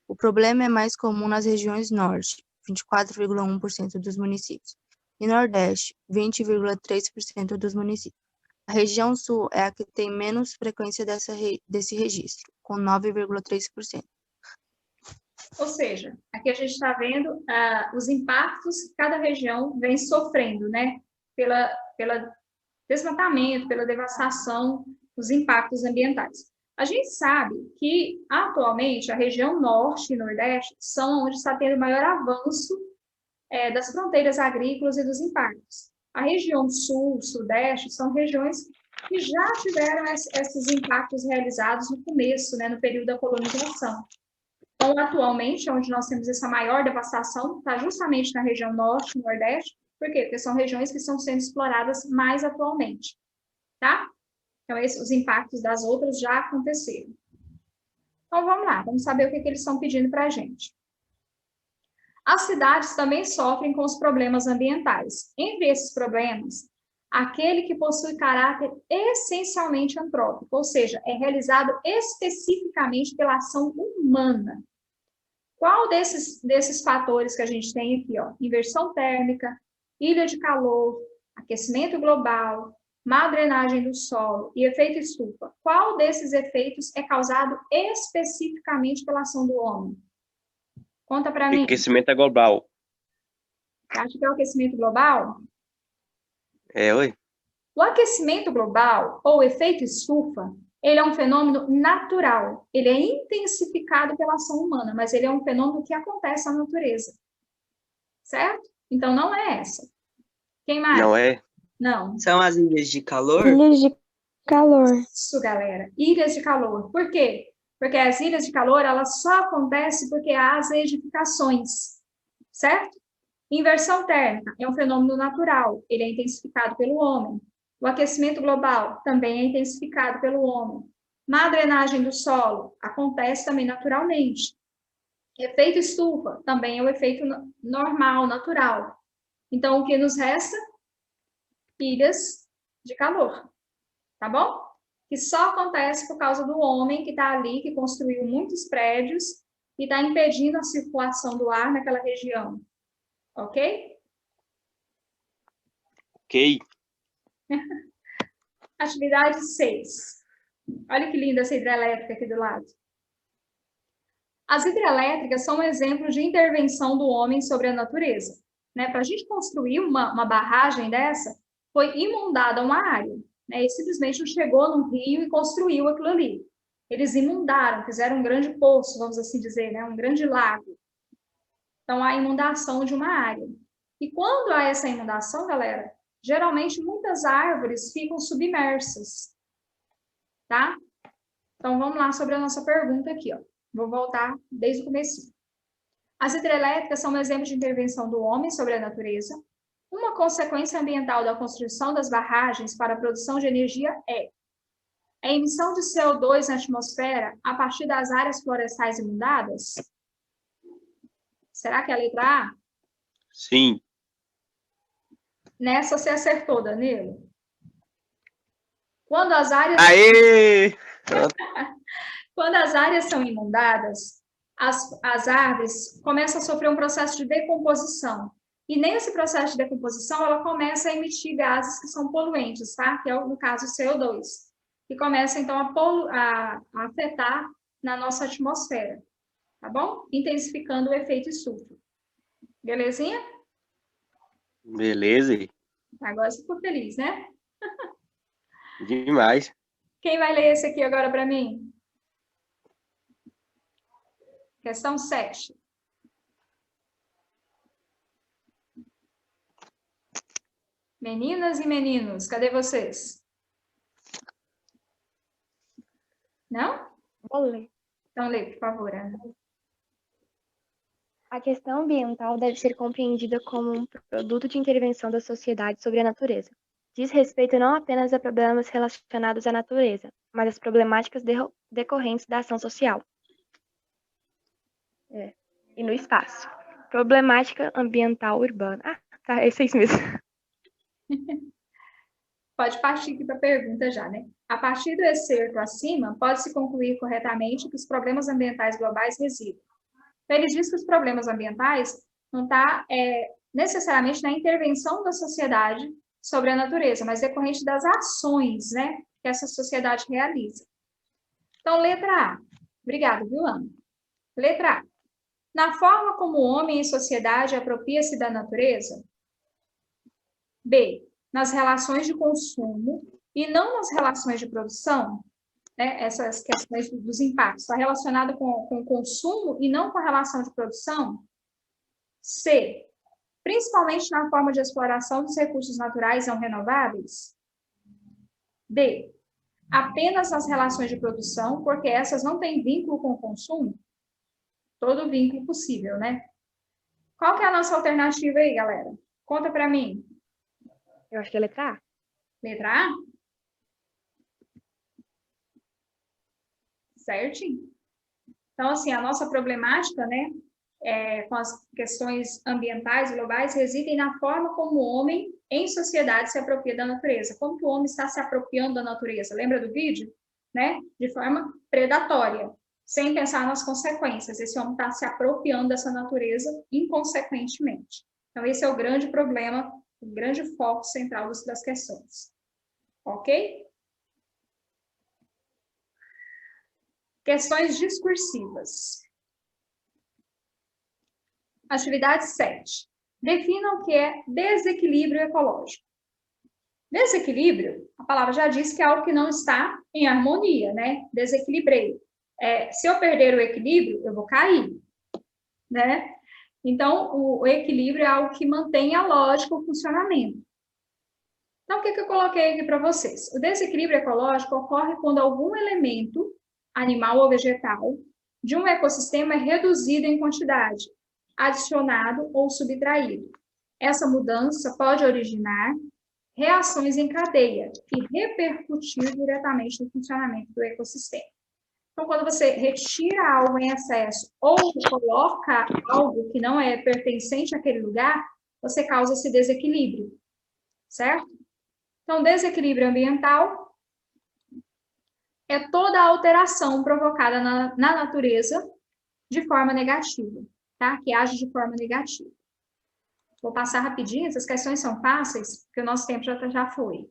O problema é mais comum nas regiões Norte, 24,1% dos municípios, e Nordeste, 20,3% dos municípios. A região Sul é a que tem menos frequência desse registro, com 9,3%. Ou seja, aqui a gente está vendo os impactos que cada região vem sofrendo, né? Pelo desmatamento, pela devastação, os impactos ambientais. A gente sabe que, atualmente, a região Norte e Nordeste são onde está tendo o maior avanço das fronteiras agrícolas e dos impactos. A região Sul, Sudeste, são regiões que já tiveram esses impactos realizados no começo, né, no período da colonização. Então, atualmente, onde nós temos essa maior devastação, está justamente na região norte e nordeste. Por quê? Porque são regiões que estão sendo exploradas mais atualmente, tá? Então, os impactos das outras já aconteceram. Então, vamos lá, vamos saber o que eles estão pedindo para a gente. As cidades também sofrem com os problemas ambientais. Entre esses problemas, aquele que possui caráter essencialmente antrópico, ou seja, é realizado especificamente pela ação humana. Qual desses fatores que a gente tem aqui, ó? Inversão térmica, ilha de calor, aquecimento global, má drenagem do solo e efeito estufa. Qual desses efeitos é causado especificamente pela ação do homem? Conta para mim. Aquecimento global. Você acha que é o aquecimento global? Oi. O aquecimento global, ou efeito estufa, ele é um fenômeno natural. Ele é intensificado pela ação humana, mas ele é um fenômeno que acontece na natureza. Certo? Então, não é essa. Quem mais? Não é? Não. São as ilhas de calor? Ilhas de calor. Isso, galera. Ilhas de calor. Por quê? Porque as ilhas de calor, elas só acontecem porque há as edificações. Certo? Inversão térmica é um fenômeno natural. Ele é intensificado pelo homem. O aquecimento global também é intensificado pelo homem. Má drenagem do solo acontece também naturalmente. Efeito estufa também é o efeito normal, natural. Então, o que nos resta? Ilhas de calor. Tá bom? Que só acontece por causa do homem que está ali, que construiu muitos prédios e está impedindo a circulação do ar naquela região. Ok? Ok. Atividade 6. Olha que linda essa hidrelétrica aqui do lado. As hidrelétricas são um exemplo de intervenção do homem sobre a natureza. Né? Para a gente construir uma barragem dessa, foi inundada uma área. Né? E simplesmente chegou num rio e construiu aquilo ali. Eles inundaram, fizeram um grande poço, vamos assim dizer, né? Um grande lago. Então, há inundação de uma área. E quando há essa inundação, galera, geralmente muitas árvores ficam submersas. Tá? Então, vamos lá sobre a nossa pergunta aqui, ó. Vou voltar desde o começo. As hidrelétricas são um exemplo de intervenção do homem sobre a natureza. Uma consequência ambiental da construção das barragens para a produção de energia é a emissão de CO2 na atmosfera a partir das áreas florestais inundadas? Será que é a letra A? Sim. Nessa você acertou, Danilo. Quando as áreas... Aê! Quando as áreas são inundadas, as árvores começam a sofrer um processo de decomposição. E nesse processo de decomposição, ela começa a emitir gases que são poluentes, tá? Que é, no caso, o CO2. Que começa, então, a afetar na nossa atmosfera. Tá bom? Intensificando o efeito estufa. Belezinha? Beleza. Agora você ficou feliz, né? Demais. Quem vai ler esse aqui agora para mim? Questão 7. Meninas e meninos, cadê vocês? Não? Vou ler. Então lê, por favor, Ana. A questão ambiental deve ser compreendida como um produto de intervenção da sociedade sobre a natureza. Diz respeito não apenas a problemas relacionados à natureza, mas às problemáticas decorrentes da ação social. E no espaço. Problemática ambiental urbana. Ah, tá, é isso mesmo. Pode partir aqui para a pergunta já, né? A partir do excerto acima, pode-se concluir corretamente que os problemas ambientais globais residem. Então, ele diz que os problemas ambientais não estão necessariamente na intervenção da sociedade sobre a natureza, mas decorrente das ações, né, que essa sociedade realiza. Então, letra A. Obrigada, viu, Ana? Letra A. Na forma como o homem em sociedade apropria-se da natureza. B. Nas relações de consumo e não nas relações de produção. Né, essas questões dos impactos, está relacionado com o consumo e não com a relação de produção? C. Principalmente na forma de exploração dos recursos naturais não renováveis? D, apenas nas relações de produção, porque essas não têm vínculo com o consumo? Todo vínculo possível, né? Qual que é a nossa alternativa aí, galera? Conta para mim. Eu acho que é letra A. Letra A? Certinho. Então, assim, a nossa problemática, né, com as questões ambientais globais residem na forma como o homem, em sociedade, se apropria da natureza. Como que o homem está se apropriando da natureza? Lembra do vídeo? Né? De forma predatória, sem pensar nas consequências. Esse homem está se apropriando dessa natureza inconsequentemente. Então, esse é o grande problema, o grande foco central das questões. Ok? Questões discursivas. Atividade 7. Defina o que é desequilíbrio ecológico. Desequilíbrio, a palavra já diz que é algo que não está em harmonia, né? Desequilibrei. Se eu perder o equilíbrio, eu vou cair, né? Então, o equilíbrio é algo que mantém a lógica, o funcionamento. Então, o que eu coloquei aqui para vocês? O desequilíbrio ecológico ocorre quando algum elemento, animal ou vegetal, de um ecossistema é reduzido em quantidade, adicionado ou subtraído. Essa mudança pode originar reações em cadeia e repercutir diretamente no funcionamento do ecossistema. Então, quando você retira algo em excesso ou coloca algo que não é pertencente àquele lugar, você causa esse desequilíbrio, certo? Então, desequilíbrio ambiental é toda a alteração provocada na natureza de forma negativa, tá? Que age de forma negativa. Vou passar rapidinho, essas questões são fáceis, porque o nosso tempo já foi.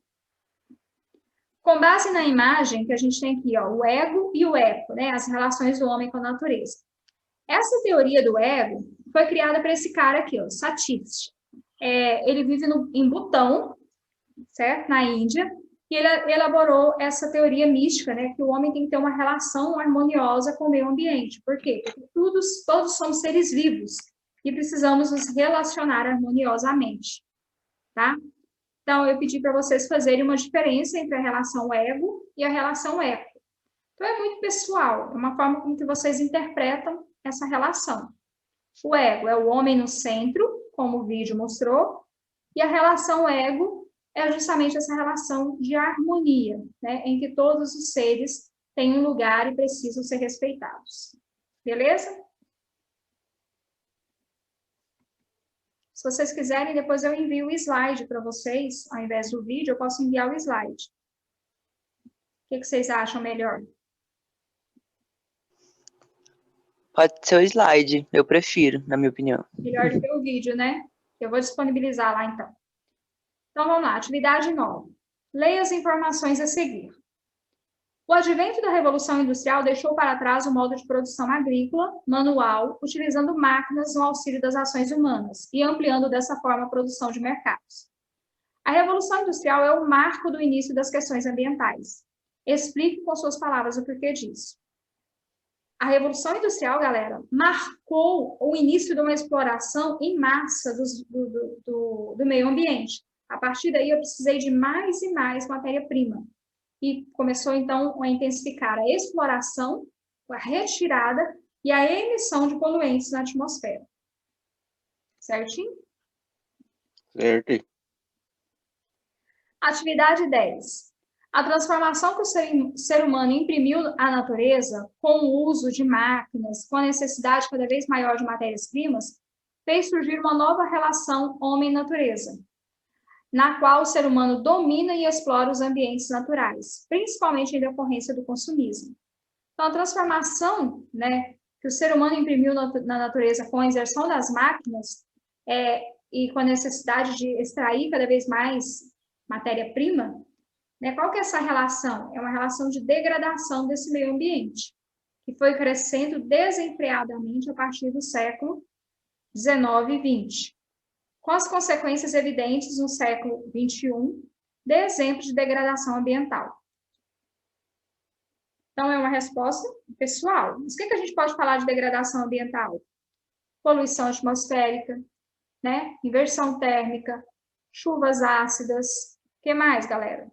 Com base na imagem que a gente tem aqui, ó, o ego e o eco, né? As relações do homem com a natureza. Essa teoria do ego foi criada para esse cara aqui, ó, Satish. Ele vive em Butão, certo? Na Índia, e ele elaborou essa teoria mística, né? Que o homem tem que ter uma relação harmoniosa com o meio ambiente. Por quê? Porque todos somos seres vivos e precisamos nos relacionar harmoniosamente, tá? Então, eu pedi para vocês fazerem uma diferença entre a relação ego e a relação eco. Então, é muito pessoal, é uma forma como que vocês interpretam essa relação. O ego é o homem no centro, como o vídeo mostrou, e a relação ego é justamente essa relação de harmonia, né, em que todos os seres têm um lugar e precisam ser respeitados. Beleza? Se vocês quiserem, depois eu envio o slide para vocês, ao invés do vídeo, eu posso enviar o slide. O que vocês acham melhor? Pode ser o slide, eu prefiro, na minha opinião. Melhor do que o vídeo, né? Eu vou disponibilizar lá, então. Então, vamos lá, atividade 9. Leia as informações a seguir. O advento da Revolução Industrial deixou para trás o modo de produção agrícola, manual, utilizando máquinas no auxílio das ações humanas e ampliando dessa forma a produção de mercados. A Revolução Industrial é o marco do início das questões ambientais. Explique com suas palavras o porquê disso. A Revolução Industrial, galera, marcou o início de uma exploração em massa do meio ambiente. A partir daí, eu precisei de mais e mais matéria-prima. E começou, então, a intensificar a exploração, a retirada e a emissão de poluentes na atmosfera. Certinho? Certo. Atividade 10. A transformação que o ser humano imprimiu à natureza, com o uso de máquinas, com a necessidade cada vez maior de matérias-primas, fez surgir uma nova relação homem-natureza, na qual o ser humano domina e explora os ambientes naturais, principalmente em decorrência do consumismo. Então, a transformação, né, que o ser humano imprimiu na natureza com a inserção das máquinas e com a necessidade de extrair cada vez mais matéria-prima, né, qual que é essa relação? É uma relação de degradação desse meio ambiente, que foi crescendo desenfreadamente a partir do século XIX e XX. Com as consequências evidentes no século XXI, de exemplos de degradação ambiental. Então, é uma resposta pessoal. Mas o que a gente pode falar de degradação ambiental? Poluição atmosférica, né? Inversão térmica, chuvas ácidas. O que mais, galera?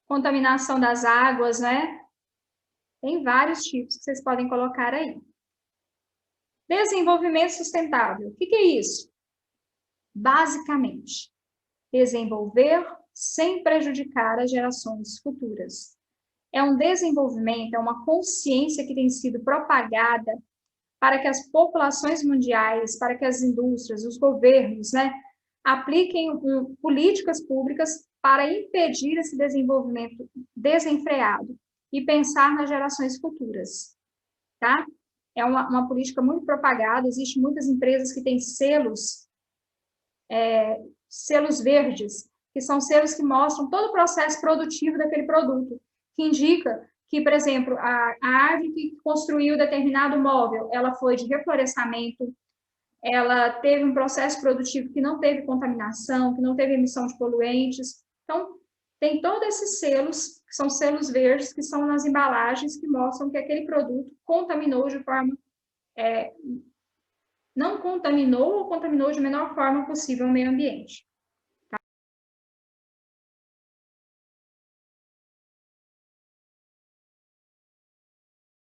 Contaminação das águas, né? Tem vários tipos que vocês podem colocar aí. Desenvolvimento sustentável. O que é isso? Basicamente, desenvolver sem prejudicar as gerações futuras. É um desenvolvimento, é uma consciência que tem sido propagada para que as populações mundiais, para que as indústrias, os governos, né, apliquem políticas públicas para impedir esse desenvolvimento desenfreado e pensar nas gerações futuras, tá? É uma política muito propagada, existem muitas empresas que têm selos verdes, que são selos que mostram todo o processo produtivo daquele produto, que indica que, por exemplo, a árvore que construiu determinado móvel, ela foi de reflorestamento, ela teve um processo produtivo que não teve contaminação, que não teve emissão de poluentes. Então, tem todos esses selos, que são selos verdes, que são nas embalagens, que mostram que aquele produto contaminou de forma... não contaminou ou contaminou de menor forma possível o meio ambiente.